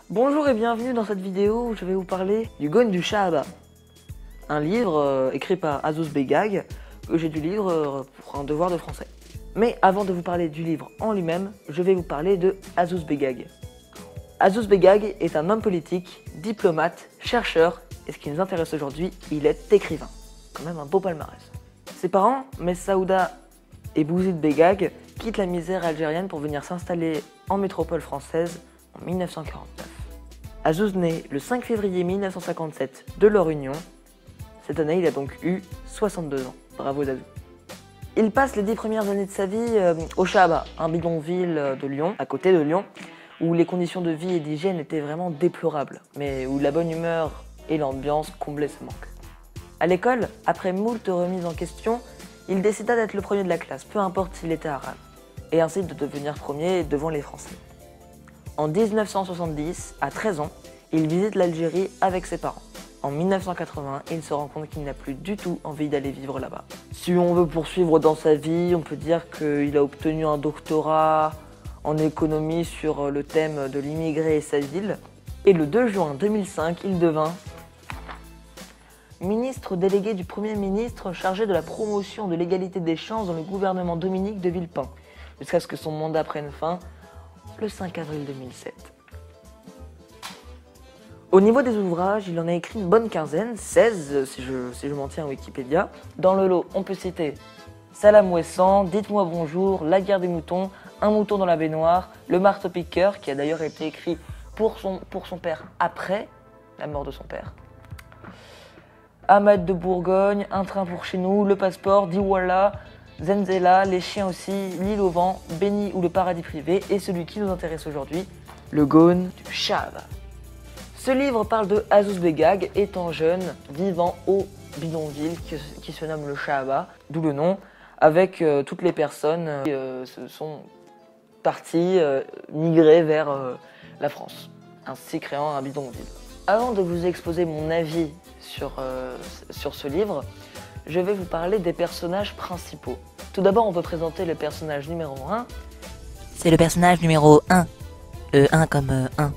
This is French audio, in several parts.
Bonjour et bienvenue dans cette vidéo où je vais vous parler du Gaune du Shahaba, un livre écrit par Azouz Begag que j'ai dû lire pour un devoir de français. Mais avant de vous parler du livre en lui-même, je vais vous parler de Azouz Begag. Azouz Begag est un homme politique, diplomate, chercheur et ce qui nous intéresse aujourd'hui, il est écrivain. Quand même un beau palmarès. Ses parents, Messaouda et Bouzid Begag, quittent la misère algérienne pour venir s'installer en métropole française en 1949. Azouz naît le 5 février 1957 de leur union. Cette année, il a donc eu 62 ans. Bravo Azouz. Il passe les 10 premières années de sa vie au Shahaba, un bidonville de Lyon, à côté de Lyon, où les conditions de vie et d'hygiène étaient vraiment déplorables, mais où la bonne humeur et l'ambiance comblaient ce manque. À l'école, après moult remises en question, il décida d'être le premier de la classe, peu importe s'il était arabe, et ainsi de devenir premier devant les Français. En 1970, à 13 ans, il visite l'Algérie avec ses parents. En 1980, il se rend compte qu'il n'a plus du tout envie d'aller vivre là-bas. Si on veut poursuivre dans sa vie, on peut dire qu'il a obtenu un doctorat en économie sur le thème de l'immigré et sa ville. Et le 2 juin 2005, il devint ministre délégué du Premier ministre chargé de la promotion de l'égalité des chances dans le gouvernement Dominique de Villepin, jusqu'à ce que son mandat prenne fin le 5 avril 2007. Au niveau des ouvrages, il en a écrit une bonne quinzaine, 16 si je m'en tiens à Wikipédia. Dans le lot, on peut citer Salam Ouessant, Dites-moi bonjour, La guerre des moutons, Un mouton dans la baignoire, Le marteau-piqueur, qui a d'ailleurs été écrit pour son père après la mort de son père. Ahmed de Bourgogne, Un train pour chez nous, Le passeport, Diwala, Zenzela, Les chiens aussi, L'île au vent, Béni ou le paradis privé, et celui qui nous intéresse aujourd'hui, Le Gaune du Shahaba. Ce livre parle de Azouz Begag, étant jeune, vivant au bidonville qui se nomme le Shahaba, d'où le nom, avec toutes les personnes qui se sont parties migrer vers la France, ainsi créant un bidonville. Avant de vous exposer mon avis sur ce livre, je vais vous parler des personnages principaux. Tout d'abord, on peut présenter le personnage numéro 1. C'est le personnage numéro 1. 1 comme 1.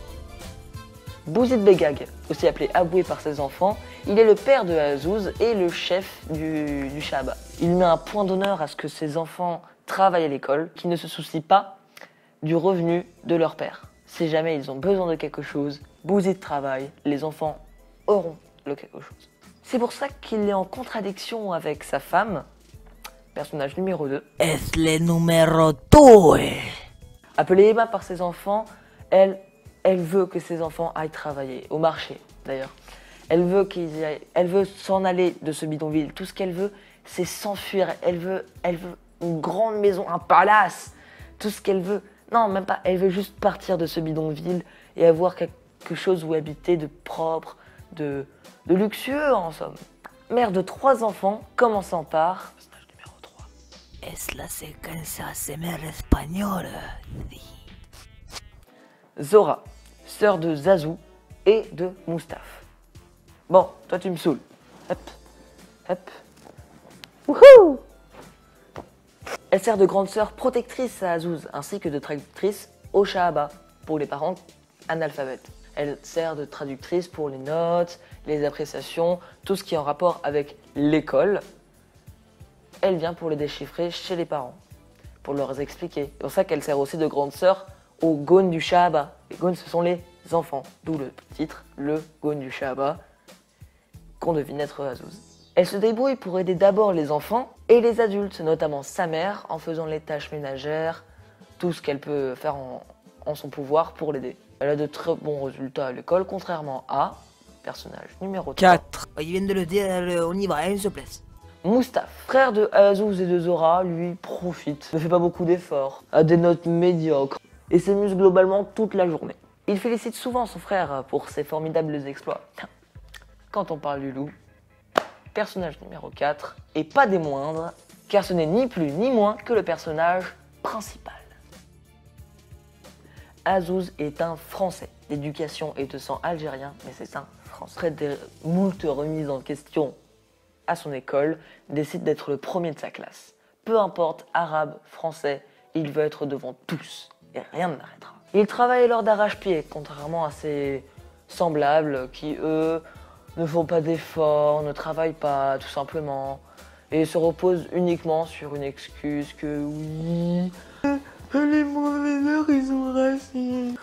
Bouzid Begag, aussi appelé Aboué par ses enfants, il est le père de Azouz et le chef du Shahaba. Il met un point d'honneur à ce que ses enfants travaillent à l'école, qu'ils ne se soucient pas du revenu de leur père. Si jamais ils ont besoin de quelque chose, Bouzid travaille, les enfants auront le quelque chose. C'est pour ça qu'il est en contradiction avec sa femme, personnage numéro 2. Es le numéro 2. Appelée Emma par ses enfants, elle veut que ses enfants aillent travailler, au marché d'ailleurs. Elle veut s'en aller de ce bidonville. Tout ce qu'elle veut, c'est s'enfuir. Elle veut une grande maison, un palace. Tout ce qu'elle veut, non même pas, elle veut juste partir de ce bidonville et avoir quelque chose où habiter de propre, de luxueux en somme. Mère de 3 enfants, commençant par personnage numéro 3. Es la secuencia semer espagnole. Zora, sœur de Zazou et de Moustaphe. Bon, toi tu me saoules. Hop, hop. Wouhou! Elle sert de grande sœur protectrice à Azouz, ainsi que de traductrice au Shahaba, pour les parents analphabètes. Elle sert de traductrice pour les notes, les appréciations, tout ce qui est en rapport avec l'école. Elle vient pour les déchiffrer chez les parents, pour leur expliquer. C'est pour ça qu'elle sert aussi de grande sœur au Gaune du Shahaba. Les Gaunes, ce sont les enfants, d'où le titre, le Gaune du Shahaba, qu'on devine être Azouz. Elle se débrouille pour aider d'abord les enfants et les adultes, notamment sa mère, en faisant les tâches ménagères, tout ce qu'elle peut faire en son pouvoir pour l'aider. Elle a de très bons résultats à l'école, contrairement à personnage numéro 4. Il vient de le dire, on y va, une souplesse. Moustaphe, frère de Azouz et de Zora, lui profite, ne fait pas beaucoup d'efforts, a des notes médiocres et s'amuse globalement toute la journée. Il félicite souvent son frère pour ses formidables exploits. Quand on parle du loup, personnage numéro 4, et pas des moindres, car ce n'est ni plus ni moins que le personnage principal. Azouz est un Français, d'éducation et de sang algérien, mais c'est un Français. Après des moult remises en question à son école, décide d'être le premier de sa classe. Peu importe, arabe, français, il veut être devant tous, et rien ne l'arrêtera. Ils travaillent lors d'arrache-pied, contrairement à ses semblables qui, eux, ne font pas d'efforts, ne travaillent pas, tout simplement, et se reposent uniquement sur une excuse que oui, les mauvais ils ont racistes.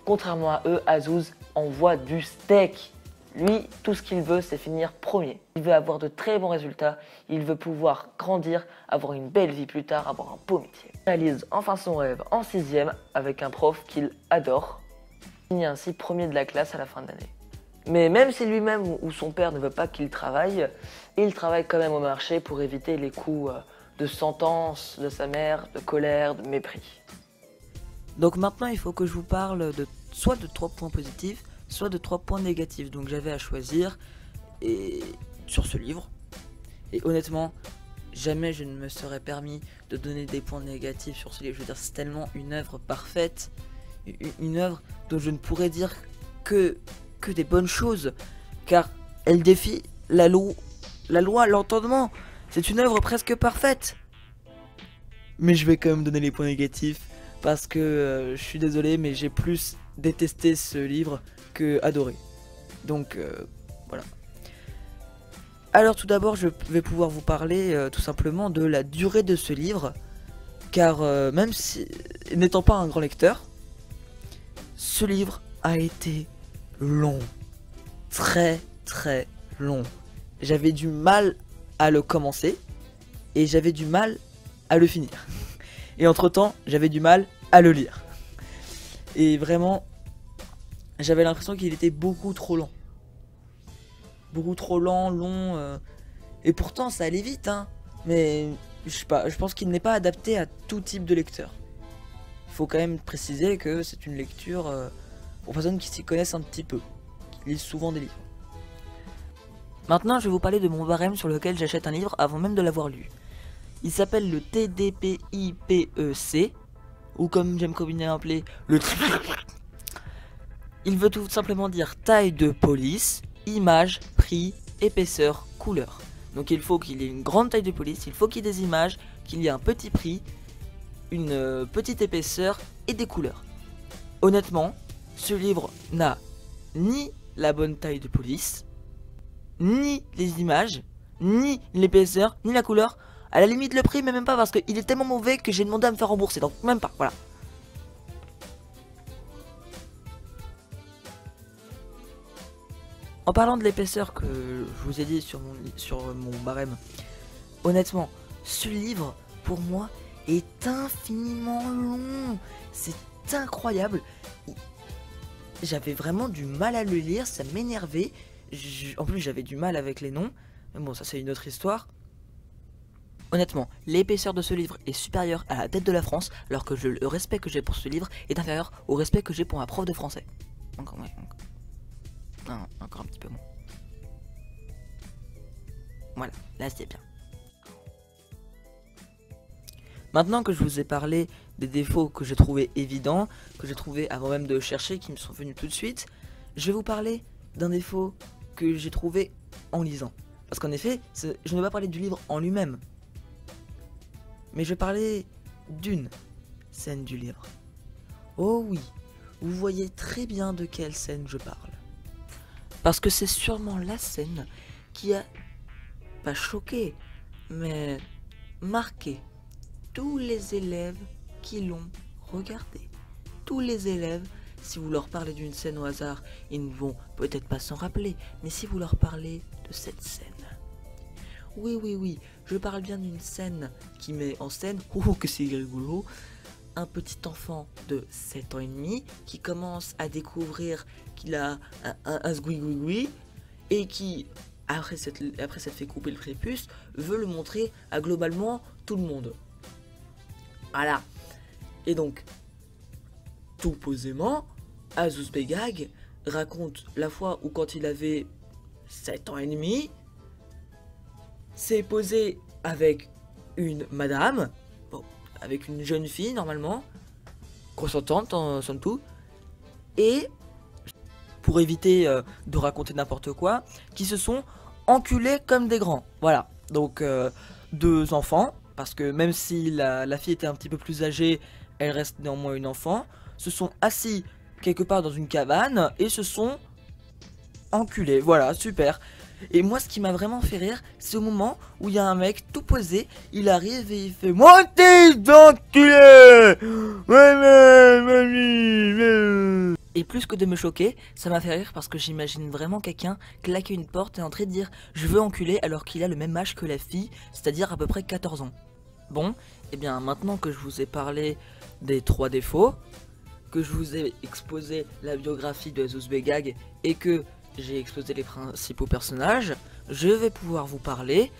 Contrairement à eux, Azouz envoie du steak. Lui, tout ce qu'il veut, c'est finir premier. Il veut avoir de très bons résultats, il veut pouvoir grandir, avoir une belle vie plus tard, avoir un beau métier. Il réalise enfin son rêve en 6e avec un prof qu'il adore. Il finit ainsi premier de la classe à la fin de l'année. Mais même si lui-même ou son père ne veut pas qu'il travaille, il travaille quand même au marché pour éviter les coups de sentence de sa mère, de colère, de mépris. Donc maintenant, il faut que je vous parle de soit de 3 points positifs, soit de 3 points négatifs. Donc j'avais à choisir sur ce livre. Et honnêtement, jamais je ne me serais permis de donner des points négatifs sur ce livre. Je veux dire, c'est tellement une œuvre parfaite, une œuvre dont je ne pourrais dire que des bonnes choses, car elle défie la loi, l'entendement. C'est une œuvre presque parfaite. Mais je vais quand même donner les points négatifs, parce que je suis désolé, mais j'ai plus détesté ce livre que adoré. Donc voilà. Alors tout d'abord, je vais pouvoir vous parler tout simplement de la durée de ce livre, car même si n'étant pas un grand lecteur, ce livre a été long, très long. J'avais du mal à le commencer et j'avais du mal à le finir. Et entre temps, j'avais du mal à le lire. Et vraiment, j'avais l'impression qu'il était beaucoup trop lent. Beaucoup trop lent, long. Et pourtant, ça allait vite, hein. Mais je sais pas, je pense qu'il n'est pas adapté à tout type de lecteur. Il faut quand même préciser que c'est une lecture pour personnes qui s'y connaissent un petit peu, qui lisent souvent des livres. Maintenant, je vais vous parler de mon barème sur lequel j'achète un livre avant même de l'avoir lu. Il s'appelle le TDPIPEC, ou comme j'aime communément l'appeler, le... Il veut tout simplement dire taille de police, image, prix, épaisseur, couleur. Donc il faut qu'il ait une grande taille de police, il faut qu'il y ait des images, qu'il y ait un petit prix, une petite épaisseur et des couleurs. Honnêtement, ce livre n'a ni la bonne taille de police, ni les images, ni l'épaisseur, ni la couleur. À la limite le prix, mais même pas, parce qu'il est tellement mauvais que j'ai demandé à me faire rembourser, donc même pas, voilà. En parlant de l'épaisseur que je vous ai dit sur mon barème, honnêtement, ce livre, pour moi, est infiniment long. C'est incroyable. J'avais vraiment du mal à le lire, ça m'énervait. En plus, j'avais du mal avec les noms. Mais bon, ça c'est une autre histoire. Honnêtement, l'épaisseur de ce livre est supérieure à la tête de la France, alors que le respect que j'ai pour ce livre est inférieur au respect que j'ai pour ma prof de français. Encore, ouais, encore. Non, encore un petit peu moins. Voilà, là c'est bien. Maintenant que je vous ai parlé des défauts que j'ai trouvé évidents, que j'ai trouvé avant même de chercher, qui me sont venus tout de suite, je vais vous parler d'un défaut que j'ai trouvé en lisant. Parce qu'en effet, je ne vais pas parler du livre en lui-même, mais je vais parler d'une scène du livre. Oh oui, vous voyez très bien de quelle scène je parle. Parce que c'est sûrement la scène qui a, pas choqué, mais marqué tous les élèves qui l'ont regardé. Tous les élèves, si vous leur parlez d'une scène au hasard, ils ne vont peut-être pas s'en rappeler, mais si vous leur parlez de cette scène. Oui, je parle bien d'une scène qui met en scène, oh que c'est rigolo, un petit enfant de 7 ans et demi qui commence à découvrir qu'il a un sgouigoui et qui, après s'être fait couper le prépuce, veut le montrer à globalement tout le monde. Voilà. Et donc, tout posément, Azouz Begag raconte la fois où quand il avait 7 ans et demi, s'est posé avec une madame, bon, avec une jeune fille normalement, consentante somme toute, et pour éviter de raconter n'importe quoi, qui se sont enculés comme des grands. Voilà, donc 2 enfants, parce que même si la fille était un petit peu plus âgée, Elle reste néanmoins une enfant, se sont assis quelque part dans une cabane et se sont enculés. Voilà, super. Et moi, ce qui m'a vraiment fait rire, c'est au moment où il y a un mec tout posé, il arrive et il fait montez d'enculé. Et plus que de me choquer, ça m'a fait rire parce que j'imagine vraiment quelqu'un claquer une porte et entrer et dire je veux enculer alors qu'il a le même âge que la fille, c'est-à-dire à peu près 14 ans. Bon, et bien maintenant que je vous ai parlé des 3 défauts, que je vous ai exposé la biographie de Azouz Begag et que j'ai exposé les principaux personnages, je vais pouvoir vous parler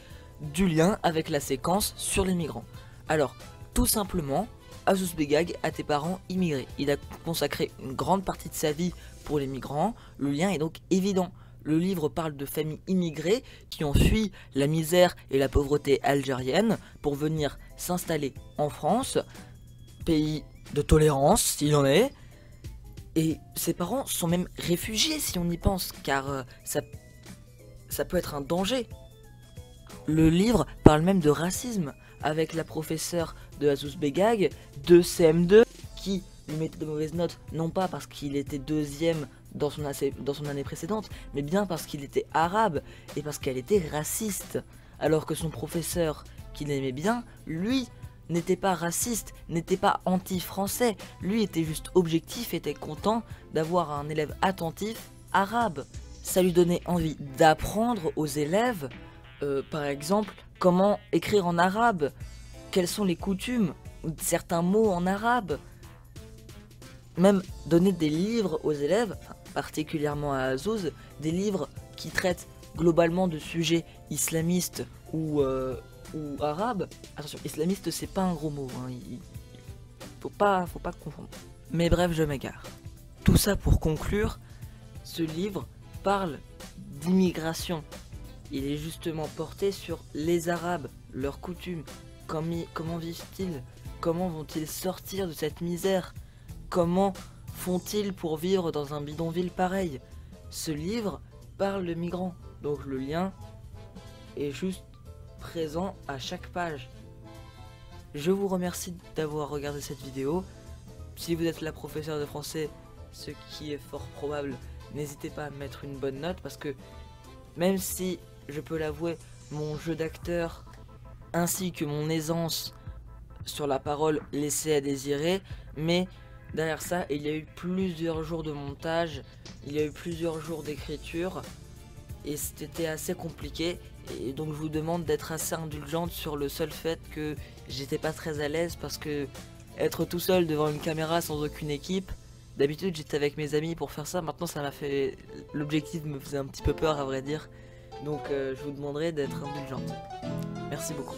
du lien avec la séquence sur les migrants. Alors, tout simplement, Azouz Begag a des parents immigrés. Il a consacré une grande partie de sa vie pour les migrants, le lien est donc évident. Le livre parle de familles immigrées qui ont fui la misère et la pauvreté algérienne pour venir s'installer en France, pays de tolérance s'il en est. Et ses parents sont même réfugiés si on y pense, car ça peut être un danger. Le livre parle même de racisme, avec la professeure de Azouz Begag, de CM2, qui lui mettait de mauvaises notes, non pas parce qu'il était deuxième dans son année précédente, mais bien parce qu'il était arabe, et parce qu'elle était raciste. Alors que son professeur, qu'il aimait bien, lui, n'était pas raciste, n'était pas anti-français, lui était juste objectif, était content d'avoir un élève attentif arabe. Ça lui donnait envie d'apprendre aux élèves, par exemple, comment écrire en arabe, quelles sont les coutumes, certains mots en arabe. Même donner des livres aux élèves, particulièrement à Azouz, des livres qui traitent globalement de sujets islamistes ou arabe. Attention, islamiste c'est pas un gros mot, hein. Faut pas confondre. Mais bref, je m'égare. Tout ça pour conclure, ce livre parle d'immigration. Il est justement porté sur les Arabes, leurs coutumes, comment vivent-ils, comment vont-ils sortir de cette misère, comment font-ils pour vivre dans un bidonville pareil. Ce livre parle de migrants, donc le lien est juste présent à chaque page. Je vous remercie d'avoir regardé cette vidéo. Si vous êtes la professeure de français, ce qui est fort probable, n'hésitez pas à mettre une bonne note parce que même si, je peux l'avouer, mon jeu d'acteur ainsi que mon aisance sur la parole laissait à désirer, mais derrière ça, il y a eu plusieurs jours de montage, il y a eu plusieurs jours d'écriture et c'était assez compliqué. Et donc je vous demande d'être assez indulgente sur le seul fait que j'étais pas très à l'aise parce que être tout seul devant une caméra sans aucune équipe, d'habitude j'étais avec mes amis pour faire ça, maintenant ça m'a fait... L'objectif me faisait un petit peu peur à vrai dire, donc je vous demanderai d'être indulgente. Merci beaucoup.